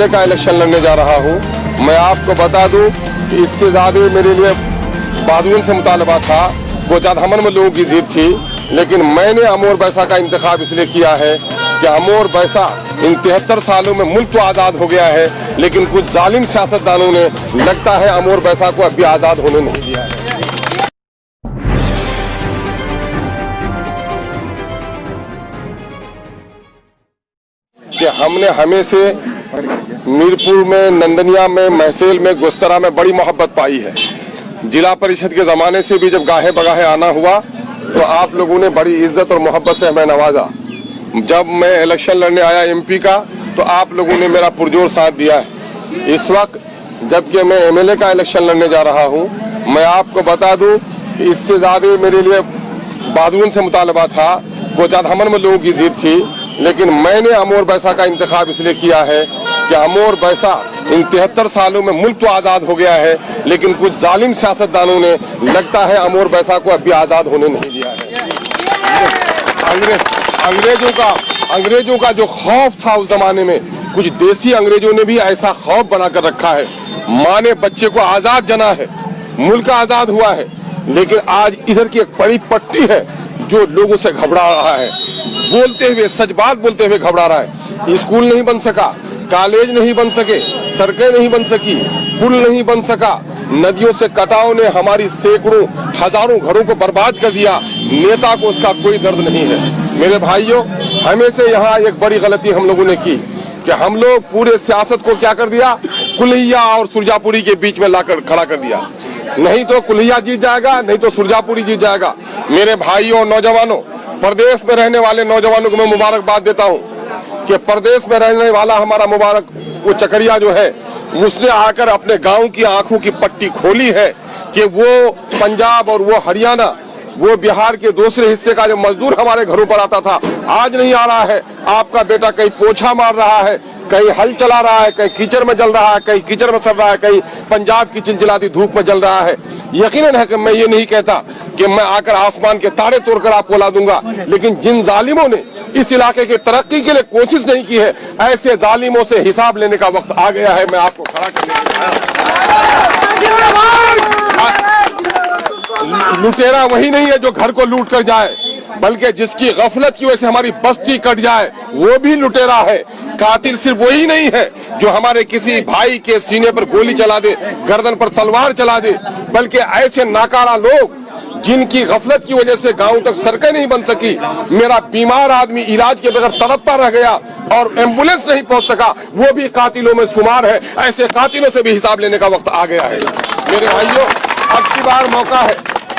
MLA का election लड़ने जा रहा हूं। मैं आपको बता दूं कि इससे ज्यादा मेरे लिए बादून से मुतालबा था, वो चादहमन में लोगों की जीत थी, लेकिन मैंने अमोर बैसा का इंतखाब इसलिए किया है कि अमोर बैसा इन 73 सालों में मुल्क तो आज़ाद हो गया है, लेकिन कुछ जालिम सियासतदानों ने लगता है अमोर बैसा को अब भी आज़ाद होने नहीं दिया है। कि हमने हमेशा मीरपुर में, नंदनिया में, महसेल में, गुस्तरा में बड़ी मोहब्बत पाई है। जिला परिषद के ज़माने से भी जब गाहे बगाहे आना हुआ तो आप लोगों ने बड़ी इज्जत और मोहब्बत से हमें नवाजा। जब मैं इलेक्शन लड़ने आया एमपी का तो आप लोगों ने मेरा पुरजोर साथ दिया है। इस वक्त जबकि मैं एमएलए का इलेक्शन लड़ने जा रहा हूं, मैं आपको बता दूं कि इससे ज़्यादा मेरे लिए बादून से मुतालबा था, वो चादहमन में लोगों की जीत थी, लेकिन मैंने अमोर बैसा का इंतखाब इसलिए किया है कि अमोर बैसा इन 73 सालों में मुल्क तो आज़ाद हो गया है, लेकिन कुछ जालिम सियासतदानों ने लगता है अमोर बैसा को अब भी आज़ाद होने नहीं दिया है। अंग्रेजों का जो खौफ था उस जमाने में, कुछ देसी अंग्रेजों ने भी ऐसा खौफ बनाकर रखा है। माँ ने बच्चे को आज़ाद जना है, मुल्क आज़ाद हुआ है, लेकिन आज इधर की एक बड़ी पट्टी है जो लोगों से घबरा रहा है, बोलते हुए, सच बात बोलते हुए घबरा रहा है। स्कूल नहीं बन सका, कॉलेज नहीं बन सके, सड़कें नहीं बन सकी, पुल नहीं बन सका, नदियों से कटाव ने हमारी सैकड़ों हजारों घरों को बर्बाद कर दिया। नेता को उसका कोई दर्द नहीं है। मेरे भाइयों, हमें से यहाँ एक बड़ी गलती हम लोगों ने की कि हम लोग पूरे सियासत को क्या कर दिया, कुल्हिया और सुरजापुरी के बीच में लाकर खड़ा कर दिया। नहीं तो कुल्हिया जीत जाएगा, नहीं तो सुरजापुरी जीत जाएगा। मेरे भाइयों और नौजवानों, प्रदेश में रहने वाले नौजवानों को मैं मुबारकबाद देता हूँ कि प्रदेश में रहने वाला हमारा मुबारक वो चकरिया जो है, उसने आकर अपने गांव की आंखों की पट्टी खोली है कि वो पंजाब और वो हरियाणा, वो बिहार के दूसरे हिस्से का जो मजदूर हमारे घरों पर आता था, आज नहीं आ रहा है। आपका बेटा कहीं पोछा मार रहा है, कहीं हल चला रहा है, कहीं कीचड़ में जल रहा है, कहीं कीचड़ में सड़ रहा है, कहीं पंजाब की चिलचिलाती धूप में जल रहा है। यकीनन है कि मैं ये नहीं कहता कि मैं आकर आसमान के तारे तोड़कर आपको ला दूंगा, लेकिन जिन जालिमों ने इस इलाके की तरक्की के लिए कोशिश नहीं की है, ऐसे जालिमों से हिसाब लेने का वक्त आ गया है। मैं आपको खड़ा करने लुटेरा वही नहीं है जो घर को लूट कर जाए, बल्कि जिसकी गफलत की वजह से हमारी बस्ती कट जाए वो भी लुटेरा है। कातिल सिर्फ वही नहीं है जो हमारे किसी भाई के सीने पर गोली चला दे, गर्दन पर तलवार चला दे, बल्कि ऐसे नाकारा लोग जिनकी गफलत की वजह से गांव तक सड़कें नहीं बन सकी, मेरा बीमार आदमी इलाज के बगैर तड़पता रह गया और एम्बुलेंस नहीं पहुंच सका, वो भी कातिलों में शुमार है। ऐसे कातिलों से भी हिसाब लेने का वक्त आ गया है। मेरे भाइयों, अब की बार मौका है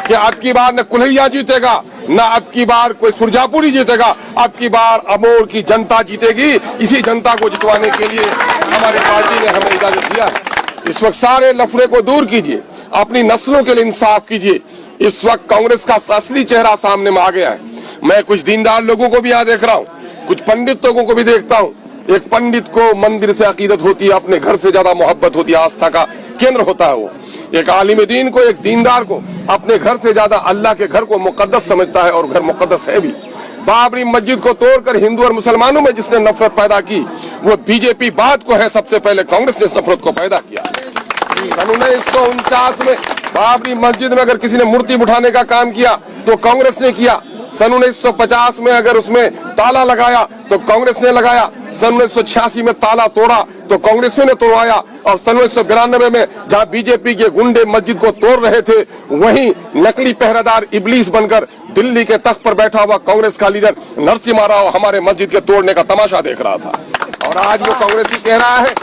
कि अब की बार न कुल्हिया जीतेगा, न अब की बार कोई सुरजापुरी जीतेगा, अब की बार अमोर की जनता जीतेगी। इसी जनता को जितवाने के लिए हमारी पार्टी ने हमें इजाजत दिया है। इस वक्त सारे लफड़े को दूर कीजिए, अपनी नस्लों के लिए इंसाफ कीजिए। इस वक्त कांग्रेस का असली चेहरा सामने में आ गया है। मैं कुछ दीनदार लोगों को भी यहाँ देख रहा हूँ, कुछ पंडित लोगों को भी देखता हूँ। एक पंडित को मंदिर से अकीदत होती है, अपने घर से ज्यादा मोहब्बत होती है, आस्था का केंद्र होता है वो। एक आलिम दीन को, एक दीनदार को अपने घर से ज्यादा अल्लाह के घर को मुकद्दस समझता है, और घर मुकद्दस है भी। बाबरी मस्जिद को तोड़कर हिंदू और मुसलमानों में जिसने नफरत पैदा की, वो बीजेपी बाद को है। सबसे पहले कांग्रेस ने इस नफरत को पैदा किया। 1949 में बाबरी मस्जिद में अगर किसी ने मूर्ति उठाने का काम किया तो कांग्रेस ने किया। सन 1950 में अगर उसमें ताला लगाया तो कांग्रेस ने लगाया। सन 1986 में ताला तोड़ा तो कांग्रेस ने तोड़वाया। और सन 1992 में जहां बीजेपी के गुंडे मस्जिद को तोड़ रहे थे, वहीं नकली पहरेदार इबलीस बनकर दिल्ली के तख्त पर बैठा हुआ कांग्रेस का लीडर नरसिम्हा राव हमारे मस्जिद के तोड़ने का तमाशा देख रहा था। और आज वो कांग्रेसी कह रहा है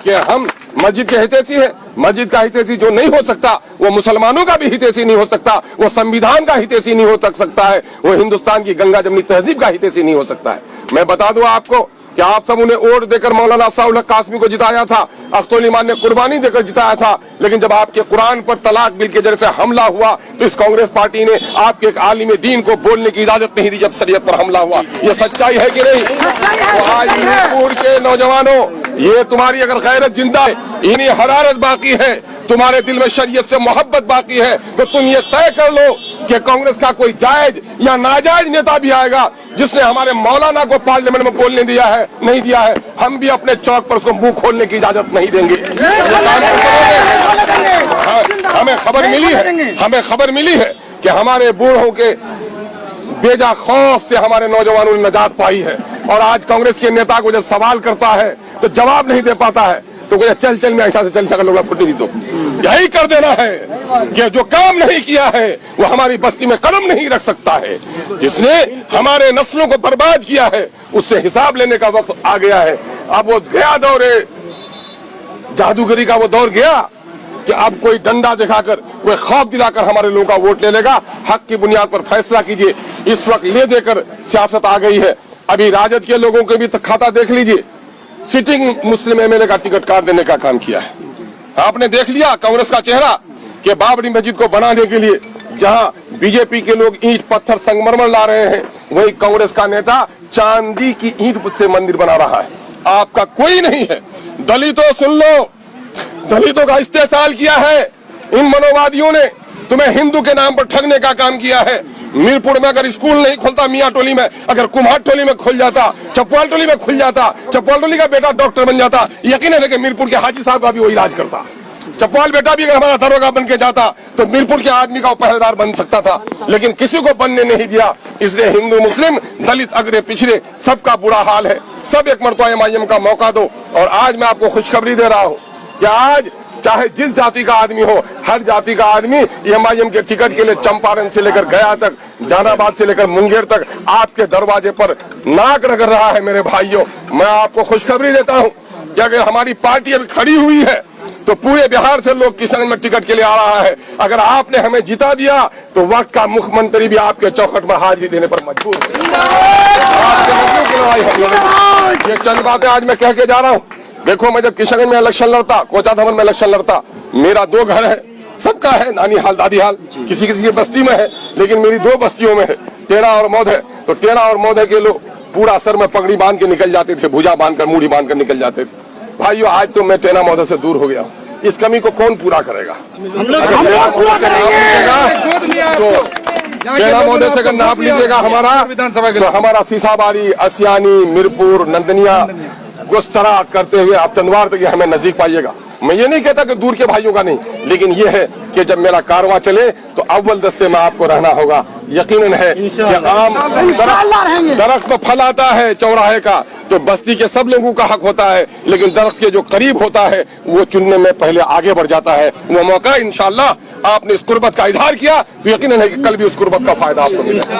कि हम मस्जिद के हितैषी है। मस्जिद का हितैषी जो नहीं हो सकता, वो मुसलमानों का भी हितैषी नहीं हो सकता, वो संविधान का हितैषी नहीं हो सकता है, वो हिंदुस्तान की गंगा जमनी तहजीब का हितैषी नहीं हो सकता है। मैं बता दूं आपको कि आप सब उन्हें वोट देकर मौलाना अफसाउल हक कासमी को जिताया था, अख्तर ईमान ने कुर्बानी देकर जिताया था, लेकिन जब आपके कुरान पर तलाक बिल के जरिए से हमला हुआ तो इस कांग्रेस पार्टी ने आपके एक आलिम दीन को बोलने की इजाजत नहीं दी जब शरीयत पर हमला हुआ। ये सच्चाई है कि नहीं? तो आज मीरपुर के नौजवानों, ये तुम्हारी अगर गैरत जिंदा है, इन्हीं हरारत बाकी है तुम्हारे दिल में शरीयत से मोहब्बत बाकी है तो तुम ये तय कर लो कि कांग्रेस का कोई जायज या नाजायज नेता भी आएगा जिसने हमारे मौलाना को पार्लियामेंट में बोलने दिया है नहीं दिया है, हम भी अपने चौक पर उसको मुंह खोलने की इजाजत नहीं देंगे। हमें खबर मिली है कि हमारे बूढ़ों के बेजा खौफ से हमारे नौजवानों ने नजात पाई है। और आज कांग्रेस के नेता को जब सवाल करता है तो जवाब नहीं दे पाता है तो कोई चल चल में ऐसा से चल सका लोग फुटी दी तो यही कर देना है कि जो काम नहीं किया है वो हमारी बस्ती में कदम नहीं रख सकता है। जिसने हमारे नस्लों को बर्बाद किया है उससे हिसाब लेने का वक्त आ गया है। अब वो गया दौर जादूगरी का, वो दौर गया कि अब कोई डंडा दिखाकर कोई खौफ दिलाकर हमारे लोगों का वोट ले लेगा। हक की बुनियाद पर फैसला कीजिए। इस वक्त ले देकर सियासत आ गई है। अभी राजद के लोगों के भी खाता देख लीजिए, सिटिंग मुस्लिम एमएलए का टिकट काट देने का काम किया है। आपने देख लिया कांग्रेस का चेहरा कि बाबरी मस्जिद को बनाने के लिए जहां बीजेपी के लोग ईंट पत्थर संगमरमर ला रहे हैं, वही कांग्रेस का नेता चांदी की ईंट से मंदिर बना रहा है। आपका कोई नहीं है। दलितों सुन लो, दलितों का इस्तेसाल किया है इन मनोवादियों ने। तुम्हें हिंदू के नाम पर ठगने का काम किया है। मीरपुर में अगर स्कूल नहीं खुलता, मियाँ टोली में अगर कुम्हार टोली में खुल जाता, चपवाल टोली में खुल जाता, चपवाल टोली का बेटा डॉक्टर बन जाता, यकीन है कि मीरपुर के हाजी साहब का भी वो इलाज करता। चपवाल बेटा भी अगर हमारा दरोगा बन के जाता तो मीरपुर के आदमी का पहरेदार बन सकता था, लेकिन किसी को बनने नहीं दिया। इसलिए हिंदू मुस्लिम दलित अगड़े पिछड़े सबका बुरा हाल है। सब एक मरतबा एमआईएम का मौका दो। और आज मैं आपको खुशखबरी दे रहा हूँ कि आज चाहे जिस जाति का आदमी हो, हर जाति का आदमी एमआईएम के टिकट के लिए चंपारण से लेकर गया तक, जहानाबाद से लेकर मुंगेर तक आपके दरवाजे पर नाक रगड़ रहा है। मेरे भाइयों, मैं आपको खुशखबरी देता हूं कि अगर हमारी पार्टी अभी खड़ी हुई है तो पूरे बिहार से लोग किशनगंज में टिकट के लिए आ रहा है। अगर आपने हमें जिता दिया तो वक्त का मुख्यमंत्री भी आपके चौखट में हाजिरी देने पर मजबूर है। ये चंद बातें आज मैं कह के जा रहा हूँ। देखो, मैं जब किशनगंज में इलेक्शन लड़ता, कोचा धवन में इलेक्शन लड़ता, मेरा 2 घर है, सबका है, नानी हाल दादी हाल, किसी किसी की बस्ती में है, लेकिन मेरी 2 बस्तियों में है, टेरा और मौधे। तो टेरा और मौधे के लोग पूरा सर में पगड़ी बांध के निकल जाते थे, भुजा बांधकर मूढ़ी बांधकर निकल जाते थे। भाइयों, आज तो मैं टेरा मौधे से दूर हो गया हूँ। इस कमी को कौन पूरा करेगा? टेरा मौधे से अगर नाप लीजिएगा हमारा विधानसभा के, हमारा सीसाबाड़ी, असियानी, मीरपुर, नंदनिया, गुस्तरा करते हुए आप चंदवार तक हमें नजदीक पाइएगा। मैं ये नहीं कहता कि दूर के भाइयों का नहीं, लेकिन ये है कि जब मेरा कारवां चले तो अव्वल दस्ते में आपको रहना होगा। यकीनन है कि आम दरख्त में फल आता है चौराहे का तो बस्ती के सब लोगों का हक होता है, लेकिन दरख्त के जो करीब होता है वो चुनने में पहले आगे बढ़ जाता है। वो मौका इंशाअल्लाह आपने इस कुर्बत का इजहार किया तो यकीनन है कि कल भी उस कुर्बत का फायदा आपको मिलेगा।